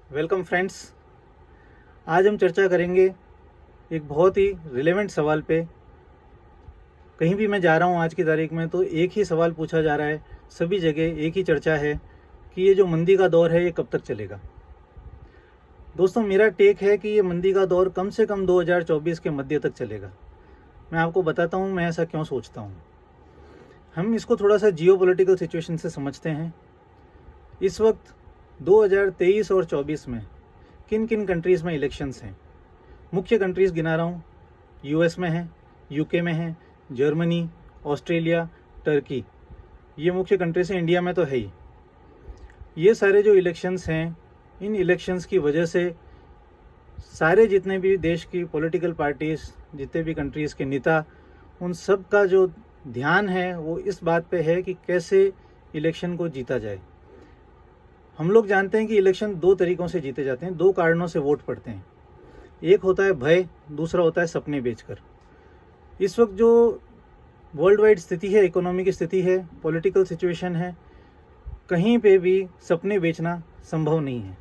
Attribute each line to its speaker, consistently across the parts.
Speaker 1: Welcome friends. आज हम चर्चा करेंगे एक बहुत ही रिलेवेंट सवाल पे। कहीं भी मैं जा रहा हूँ आज की तारीख में तो एक ही सवाल पूछा जा रहा है, सभी जगह एक ही चर्चा है कि ये जो मंदी का दौर है ये कब तक चलेगा। दोस्तों, मेरा टेक है कि ये मंदी का दौर कम से कम 2024 के मध्य तक चलेगा। मैं आपको बताता हूँ मैं ऐसा क्यों सोचता हूँ। हम इसको थोड़ा सा जियोपॉलिटिकल सिचुएशन से समझते हैं। इस वक्त 2023 और 24 में किन किन कंट्रीज़ में इलेक्शंस हैं। मुख्य कंट्रीज़ गिना रहा हूँ। यूएस में है, यूके में है, जर्मनी, ऑस्ट्रेलिया, टर्की। ये मुख्य कंट्रीज हैं। इंडिया में तो है ही। ये सारे जो इलेक्शंस हैं, इन इलेक्शंस की वजह से सारे जितने भी देश की पॉलिटिकल पार्टीज़, जितने भी कंट्रीज़ के नेता, उन सब का जो ध्यान है वो इस बात पे है कि कैसे इलेक्शन को जीता जाए। हम लोग जानते हैं कि इलेक्शन दो तरीक़ों से जीते जाते हैं, दो कारणों से वोट पड़ते हैं। एक होता है भय, दूसरा होता है सपने बेचकर। इस वक्त जो वर्ल्ड वाइड स्थिति है, इकोनॉमी की स्थिति है, पॉलिटिकल सिचुएशन है, कहीं पे भी सपने बेचना संभव नहीं है।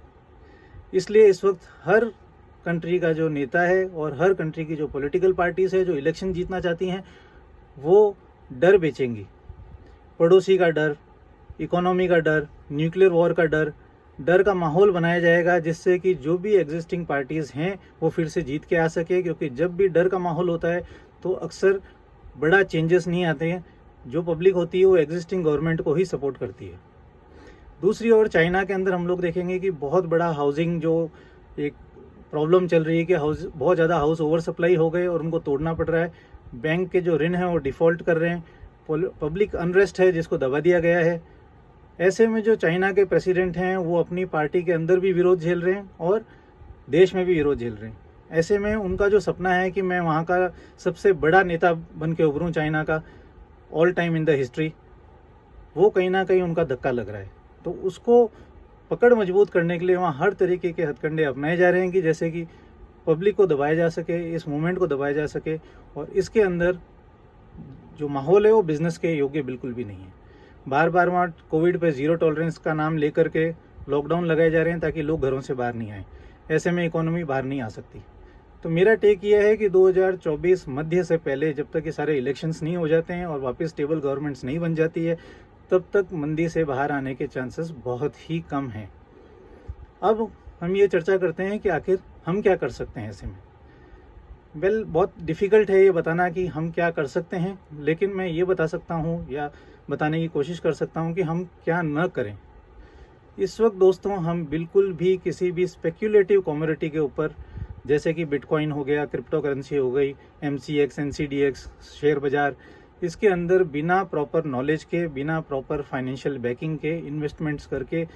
Speaker 1: इसलिए इस वक्त हर कंट्री का जो नेता है और हर कंट्री की जो पॉलिटिकल पार्टीज़ है जो इलेक्शन जीतना चाहती हैं, वो डर बेचेंगी। पड़ोसी का डर, इकोनॉमी का डर, न्यूक्लियर वॉर का डर का माहौल बनाया जाएगा, जिससे कि जो भी एग्जिस्टिंग पार्टीज़ हैं वो फिर से जीत के आ सके। क्योंकि जब भी डर का माहौल होता है तो अक्सर बड़ा चेंजेस नहीं आते हैं। जो पब्लिक होती है वो एग्जिस्टिंग गवर्नमेंट को ही सपोर्ट करती है। दूसरी ओर चाइना के अंदर हम लोग देखेंगे कि बहुत बड़ा हाउसिंग जो एक प्रॉब्लम चल रही है कि बहुत ज़्यादा हाउस ओवर सप्लाई हो गए और उनको तोड़ना पड़ रहा है। बैंक के जो ऋण हैं वो डिफ़ॉल्ट कर रहे हैं। पब्लिक अनरेस्ट है जिसको दबा दिया गया है। ऐसे में जो चाइना के प्रेसिडेंट हैं वो अपनी पार्टी के अंदर भी विरोध झेल रहे हैं और देश में भी विरोध झेल रहे हैं। ऐसे में उनका जो सपना है कि मैं वहाँ का सबसे बड़ा नेता बन के उभरूँ चाइना का, all time in the history, वो कहीं ना कहीं उनका धक्का लग रहा है। तो उसको पकड़ मजबूत करने के लिए वहाँ हर तरीके के हथकंडे अपनाए जा रहे हैं कि जैसे कि पब्लिक को दबाया जा सके, इस मूवमेंट को दबाया जा सके। और इसके अंदर जो माहौल है वो बिज़नेस के योग्य बिल्कुल भी नहीं है। बार बार वहाँ कोविड पे ज़ीरो टॉलरेंस का नाम लेकर के लॉकडाउन लगाए जा रहे हैं ताकि लोग घरों से बाहर नहीं आए। ऐसे में इकोनॉमी बाहर नहीं आ सकती। तो मेरा टेक ये है कि 2024 मध्य से पहले, जब तक ये सारे इलेक्शंस नहीं हो जाते हैं और वापस स्टेबल गवर्नमेंट्स नहीं बन जाती है, तब तक मंदी से बाहर आने के चांसेस बहुत ही कम हैं। अब हम ये चर्चा करते हैं कि आखिर हम क्या कर सकते हैं ऐसे में। बहुत डिफ़िकल्ट है ये बताना कि हम क्या कर सकते हैं, लेकिन मैं ये बता सकता हूँ या बताने की कोशिश कर सकता हूँ कि हम क्या न करें। इस वक्त दोस्तों, हम बिल्कुल भी किसी भी स्पेक्यूलेटिव कमोडिटी के ऊपर, जैसे कि बिटकॉइन हो गया, क्रिप्टो करेंसी हो गई, MCX, NCDX, शेयर बाज़ार, इसके अंदर बिना प्रॉपर नॉलेज के, बिना प्रॉपर फाइनेंशियल बैकिंग के इन्वेस्टमेंट्स करके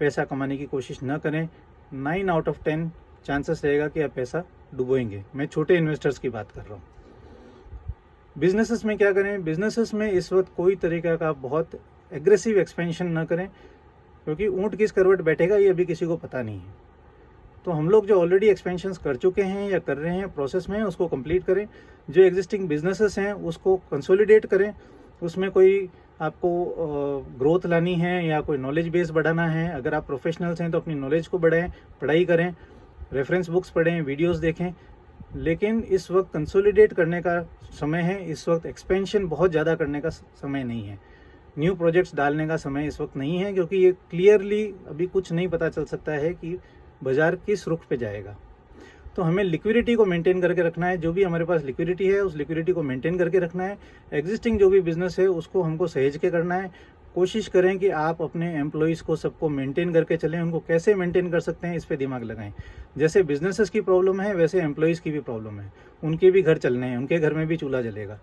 Speaker 1: पैसा कमाने की कोशिश न करें। 9 आउट ऑफ 10 चांसेस रहेगा कि आप पैसा डुबोएंगे। मैं छोटे इन्वेस्टर्स की बात कर रहा हूँ। बिजनेसेस में क्या करें? बिजनेसेस में इस वक्त कोई तरीका का बहुत एग्रेसिव एक्सपेंशन ना करें, क्योंकि ऊँट किस करवट बैठेगा ये अभी किसी को पता नहीं है। तो हम लोग जो ऑलरेडी एक्सपेंशंस कर चुके हैं या कर रहे हैं, प्रोसेस में, उसको कंप्लीट करें। जो एग्जिस्टिंग बिजनेसेस हैं उसको कंसोलिडेट करें। उसमें कोई आपको ग्रोथ लानी है या कोई नॉलेज बेस बढ़ाना है। अगर आप प्रोफेशनल्स हैं तो अपनी नॉलेज को बढ़ाएं, पढ़ाई करें, रेफरेंस बुक्स पढ़ें, वीडियोस देखें। लेकिन इस वक्त कंसोलिडेट करने का समय है। इस वक्त एक्सपेंशन बहुत ज़्यादा करने का समय नहीं है। न्यू प्रोजेक्ट्स डालने का समय इस वक्त नहीं है, क्योंकि ये क्लियरली अभी कुछ नहीं पता चल सकता है कि बाज़ार किस रुख पे जाएगा। तो हमें लिक्विडिटी को मेंटेन करके रखना है। जो भी हमारे पास लिक्विडिटी है उस लिक्विडिटी को मेंटेन करके रखना है। एग्जिस्टिंग जो भी बिजनेस है उसको हमको सहेज के करना है। कोशिश करें कि आप अपने एम्प्लॉयज़ को सबको मेंटेन करके चलें। उनको कैसे मेंटेन कर सकते हैं इस पे दिमाग लगाएं। जैसे बिजनेसेस की प्रॉब्लम है वैसे एम्प्लॉयज़ की भी प्रॉब्लम है। उनके भी घर चलने हैं, उनके घर में भी चूल्हा जलेगा।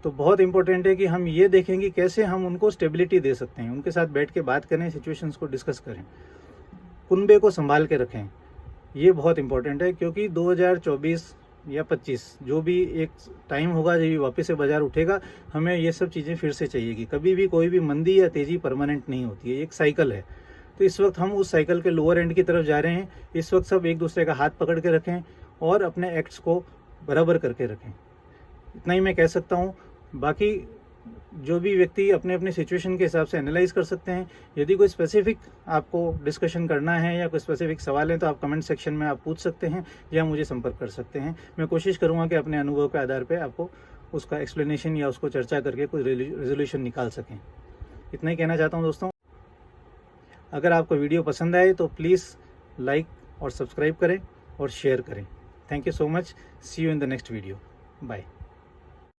Speaker 1: तो बहुत इंपॉर्टेंट है कि हम ये देखें कि कैसे हम उनको स्टेबिलिटी दे सकते हैं। उनके साथ बैठ के बात करें, सिचुएशंस को डिस्कस करें, कुनबे को संभाल के रखें। ये बहुत इंपॉर्टेंट है, क्योंकि 2024 या 25 जो भी एक टाइम होगा जब भी वापस से बाज़ार उठेगा, हमें ये सब चीज़ें फिर से चाहिएगी। कभी भी कोई भी मंदी या तेज़ी परमानेंट नहीं होती है, एक साइकिल है। तो इस वक्त हम उस साइकिल के लोअर एंड की तरफ जा रहे हैं। इस वक्त सब एक दूसरे का हाथ पकड़ के रखें और अपने एक्ट्स को बराबर करके रखें। इतना ही मैं कह सकता हूँ। बाकी जो भी व्यक्ति अपने अपने सिचुएशन के हिसाब से एनालाइज कर सकते हैं। यदि कोई स्पेसिफिक आपको डिस्कशन करना है या कोई स्पेसिफिक सवाल है तो आप कमेंट सेक्शन में आप पूछ सकते हैं या मुझे संपर्क कर सकते हैं। मैं कोशिश करूँगा कि अपने अनुभव के आधार पर आपको उसका एक्सप्लेनेशन या उसको चर्चा करके कोई रेजोल्यूशन निकाल सकें। इतना ही कहना चाहता हूँ दोस्तों। अगर आपको वीडियो पसंद आए तो प्लीज़ लाइक और सब्सक्राइब करें और शेयर करें। Thank you so much. See you in the next video. Bye.